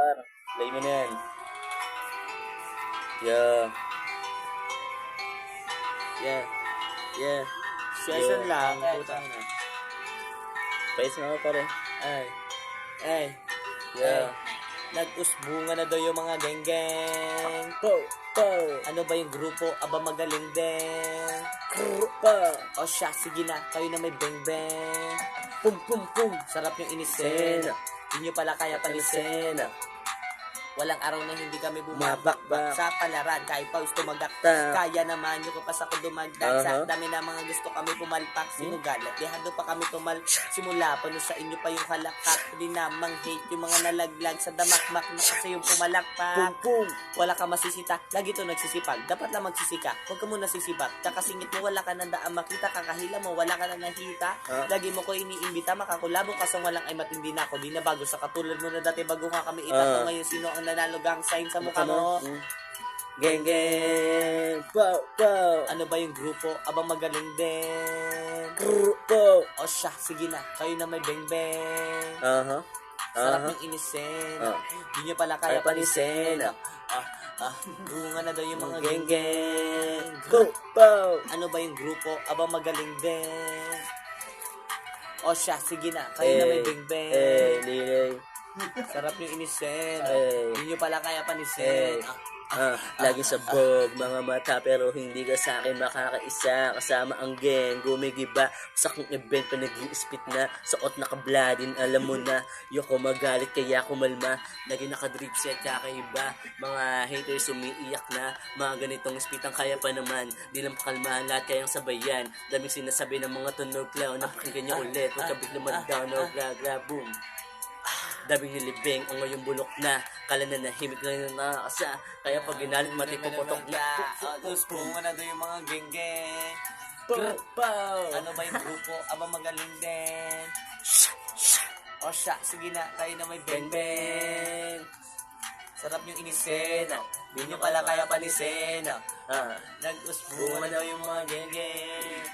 par. Play mo na yan. Yeah. Yeah. Yeah. Session lang. Putang na. Praise mo ako pare. Ay. Yeah. Nag-usbunga na daw yung mga geng-geng. Po. Po. Ano ba yung grupo? Aba magaling din. Grupo. O siya, sige na. Kayo na may beng-beng. Pum pum pum. Sarap yung inisin. Sena. Hindi nyo pala kaya palisin. Sena. Walang araw na hindi kami Mabakbak. bumabakbak sa palaran. Kahit paus tumagak. Ta. Kaya naman yung kapas ako dumagdag. Sa Uh-huh. dami na mga gusto kami pumalpak. Sinugal at dehado pa kami simula pa no sa inyo pa yung halakak. Hindi namang hate yung mga nalaglag sa damakmak na kasi yung Pum pumalakpak. pum. Wala ka masisita, lagi to nagsisipag. Dapat lang magsisika, huwag ka muna sisipat. Kakasingit mo, wala ka nang daan makita. Kakahila mo, wala ka nang nakita. Lagi mo ko iniimbita, makakulabong kasong walang ay matindi na ako. Di na bago sa katulad mo na dati bago nga kami itato. Ngayon sino ang nanalo gang sign sa mukha mo? Geng geng. Po po. Ano ba yung grupo? Abang magaling din. Grupo. O siya, sige na, kayo na may beng-beng. Aha. Sarap yung inisin. Di nyo pala kaya panisin. Bunga na daw yung mga Geng geng-geng. Grupo. Ano ba yung grupo? Aba magaling din. O siya, sige na. Kayo na may beng-beng. Lilay. Sarap yung inisin. Hindi nyo pala kaya panisin. Lagi sabog, mga mata, pero hindi ka sa akin makakaisa. Kasama ang geng, gumigiba sa kong event pa nag-i-spit na. Suot na kabladin, alam mo na. Yoko magalit kaya kumalma. Lagi naka-drip set, kakaiba. Mga haters umiiyak na. Mga ganitong spit ang kaya pa naman. Di lang pakalmahan, lahat kayang sabayan. Daming sinasabi ng mga tunog clown. Napakinggan nyo ulit, huwag kabig naman down, no, gra, boom. Daming nilibing o ngayong bulok na. Kala na nahimik na yung nakakasa. Kaya pag ginalit matipuputok na. Bunga na daw yung mga geng-geng. Ano ba yung grupo? Aba magaling din. O siya, sige na, tayo na may beng-beng. Sarap yung inisin. Di nyo pala kaya panisin. Nag-usbunga na daw yung mga geng-geng.